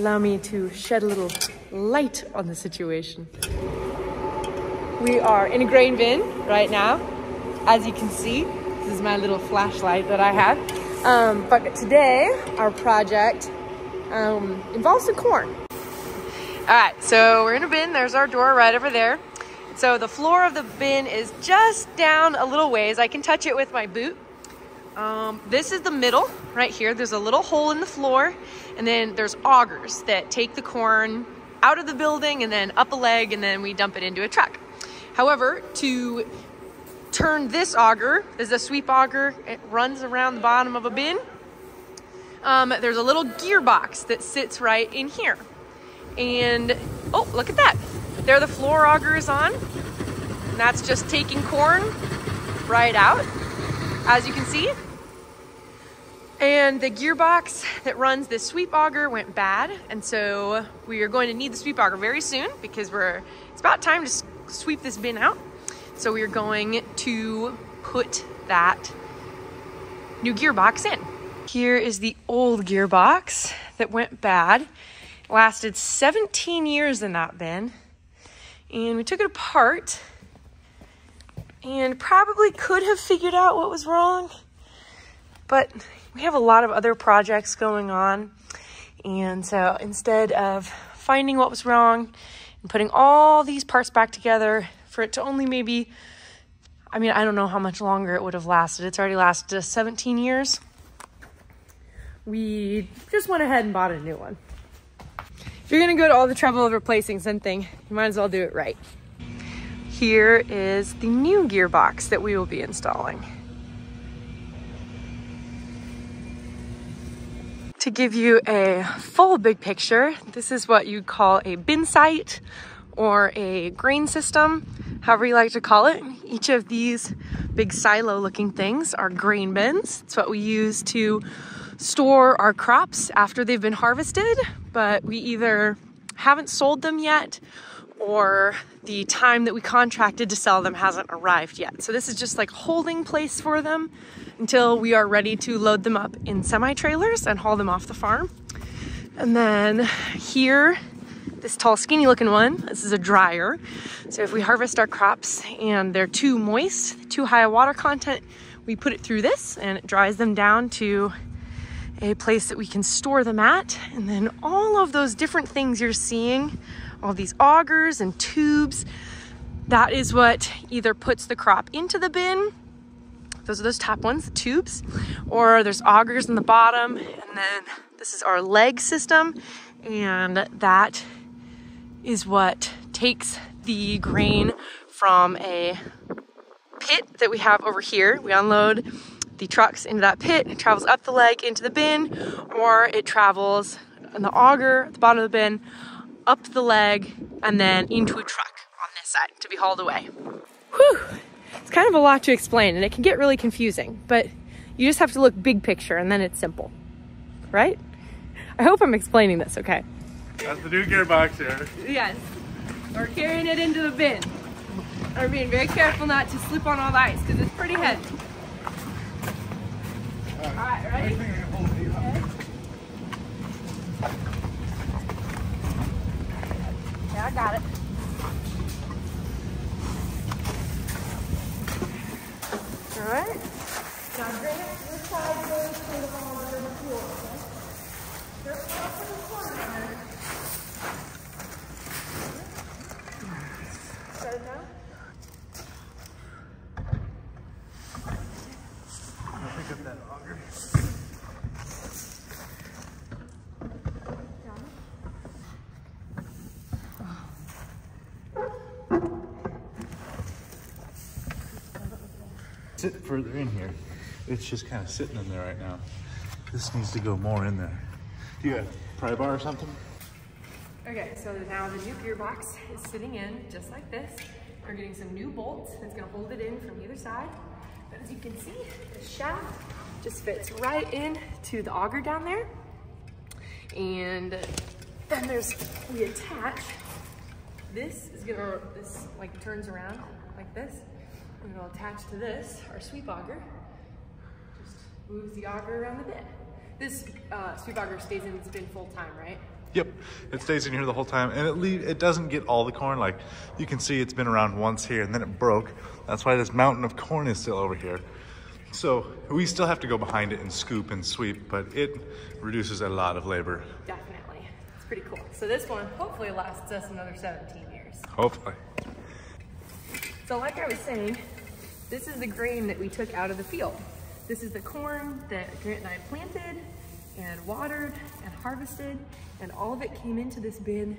allow me to shed a little light on the situation. We are in a grain bin right now. As you can see, this is my little flashlight that I have. But today, our project involves some corn. All right, so we're in a bin. There's our door right over there. So the floor of the bin is just down a little ways. I can touch it with my boot. This is the middle right here. There's a little hole in the floor, and then there's augers that take the corn out of the building and then up a leg, and then we dump it into a truck. However, to turn this auger, this is a sweep auger. It runs around the bottom of a bin. There's a little gearbox that sits right in here. And, oh, look at that. There the floor auger is on. And that's just taking corn right out, as you can see. And the gearbox that runs this sweep auger went bad. And so we are going to need the sweep auger very soon because it's about time to sweep this bin out. So we are going to put that new gearbox in. Here is the old gearbox that went bad. It lasted 17 years in that bin. And we took it apart and probably could have figured out what was wrong. But we have a lot of other projects going on. And so instead of finding what was wrong and putting all these parts back together for it to only maybe, I mean, I don't know how much longer it would have lasted. It's already lasted us 17 years. We just went ahead and bought a new one. If you're gonna go to all the trouble of replacing something, you might as well do it right. Here is the new gearbox that we will be installing. To give you a full big picture, this is what you'd call a bin site or a grain system, however you like to call it. Each of these big silo looking things are grain bins. It's what we use to store our crops after they've been harvested, but we either haven't sold them yet or the time that we contracted to sell them hasn't arrived yet. So this is just like a holding place for them until we are ready to load them up in semi-trailers and haul them off the farm. And then here, this tall skinny looking one, this is a dryer. So if we harvest our crops and they're too moist, too high a water content, we put it through this and it dries them down to a place that we can store them at. And then all of those different things you're seeing, all these augers and tubes, that is what either puts the crop into the bin. Those are those top ones, the tubes, or there's augers in the bottom. And then this is our leg system. And that is what takes the grain from a pit that we have over here. We unload the trucks into that pit, it travels up the leg into the bin, or it travels in the auger at the bottom of the bin, up the leg, and then into a truck on this side to be hauled away. Whew! It's kind of a lot to explain and it can get really confusing, but you just have to look big picture and then it's simple, right? I hope I'm explaining this okay. That's the new gearbox here. Yes. We're carrying it into the bin. We're being very careful not to slip on all the ice because it's pretty heavy. Alright, ready? Okay. Yeah, I got it. Alright. Now bring it to the side so it's going to fall over the floor, okay? Just off to the corner. Set it down. I'll pick up that auger. Sit further in here. It's just kind of sitting in there right now. This needs to go more in there. Do you have a pry bar or something? Okay, so now the new gearbox is sitting in just like this. We're getting some new bolts that's gonna hold it in from either side. But as you can see, the shaft just fits right in to the auger down there. And then we attach, this like turns around like this. And it'll attach to this, our sweep auger. Just moves the auger around the bin. This sweep auger stays in its bin full time, right? Yep, it stays in here the whole time, and it doesn't get all the corn. Like, you can see it's been around once here, and then it broke. That's why this mountain of corn is still over here. So we still have to go behind it and scoop and sweep, but it reduces a lot of labor. Definitely. It's pretty cool. So this one hopefully lasts us another 17 years. Hopefully. So like I was saying, this is the grain that we took out of the field. This is the corn that Grant and I planted and watered and harvested, and all of it came into this bin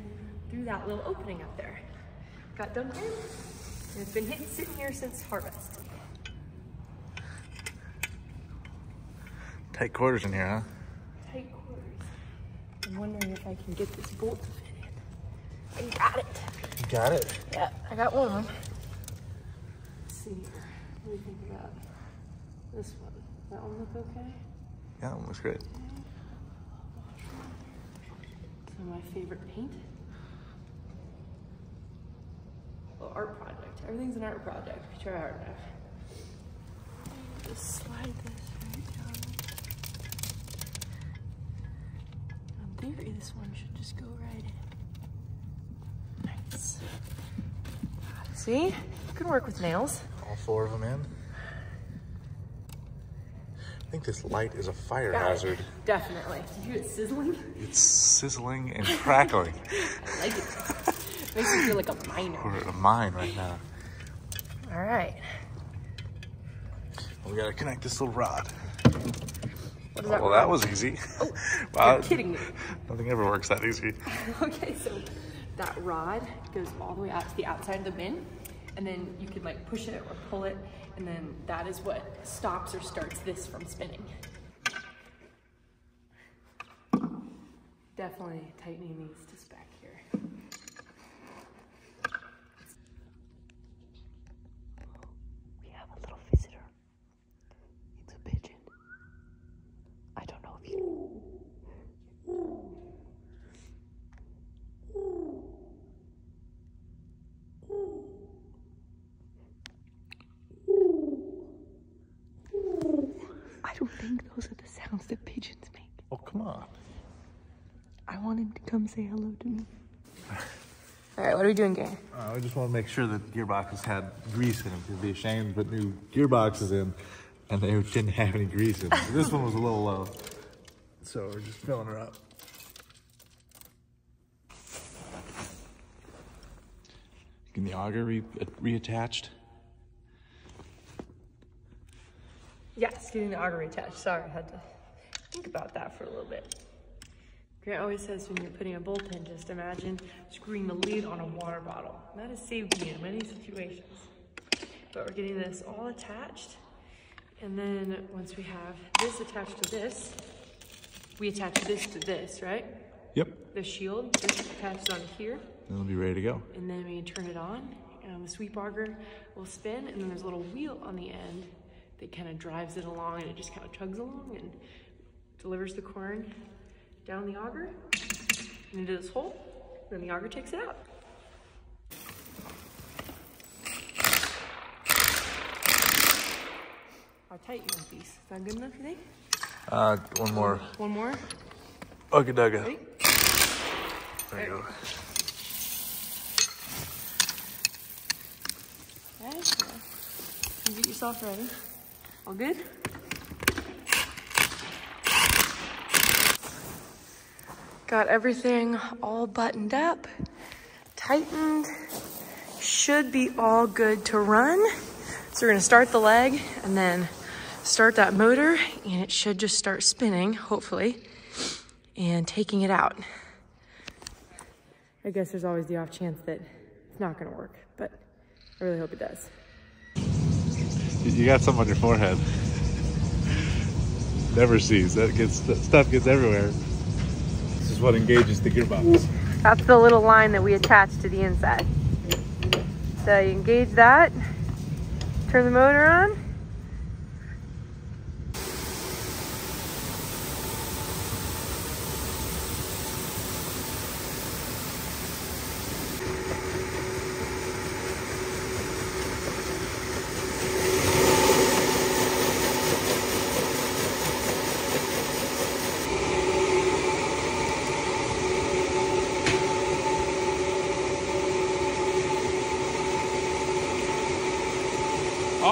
through that little opening up there. Got dumped in, and it's been sitting here since harvest. Tight quarters in here, huh? Tight quarters. I'm wondering if I can get this bolt to fit in. I got it. You got it? Yeah, I got one of them. Let's see here. What do you think about this one? That one look okay? Yeah, that one looks great. Some of my favorite paint. Well, art project. Everything's an art project if you try hard enough. Just slide this right down. In theory, this one should just go right in. Nice. See? You can work with nails. All 4 of them in. I think this light is a fire hazard. Definitely. Did you hear it sizzling? It's sizzling and crackling. I like it. Makes me feel like a miner. We're at a mine right now. All right. We gotta connect this little rod. What is that? Well, that was easy. Oh, wow, you're kidding me. Nothing ever works that easy. Okay, so that rod goes all the way out to the outside of the bin, and then you could like push it or pull it, and then that is what stops or starts this from spinning. Definitely tightening these to spec here. We have a little visitor. It's a pigeon. I don't know if you... I don't think those are the sounds that pigeons make. Oh, come on. I want him to come say hello to me. All right, what are we doing, gang? I just want to make sure that Gearbox has had grease in them. It'd be ashamed to put new gearboxes in and they didn't have any grease in it. So this one was a little low, so we're just filling her up. Getting the auger reattached. Yes, getting the auger attached. Sorry, I had to think about that for a little bit. Grant always says when you're putting a bolt in, just imagine screwing the lid on a water bottle. And that has saved me in many situations. But we're getting this all attached. And then once we have this attached to this, we attach this to this, right? Yep. The shield, this attached on here. Then it'll be ready to go. And then we turn it on, and the sweep auger will spin, and then there's a little wheel on the end that kind of drives it along, and it just kind of chugs along and delivers the corn down the auger and into this hole, and then the auger takes it out. How tight you want these? Is that good enough, you think? One more. One more? Ugga dugga. Ready? There you go. Okay, yeah. You get yourself ready. All good? Got everything all buttoned up, tightened. Should be all good to run. So we're gonna start the leg and then start that motor, and it should just start spinning, hopefully, and taking it out. I guess there's always the off chance that it's not gonna work, but I really hope it does. You got something on your forehead. Never sees. That stuff gets everywhere. This is what engages the gearbox. That's the little line that we attach to the inside. So you engage that, turn the motor on.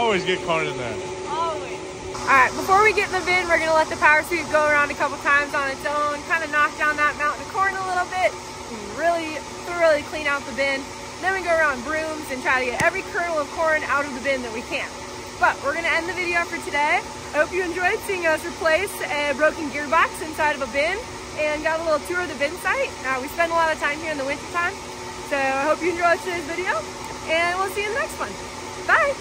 always get corn in there. Always. All right, before we get in the bin, we're gonna let the power sweep go around a couple times on its own, kind of knock down that mountain of corn a little bit, and really thoroughly clean out the bin. Then we go around brooms and try to get every kernel of corn out of the bin that we can. But we're gonna end the video for today. I hope you enjoyed seeing us replace a broken gearbox inside of a bin and got a little tour of the bin site. We spend a lot of time here in the winter time, so I hope you enjoyed today's video, and we'll see you in the next one. Bye!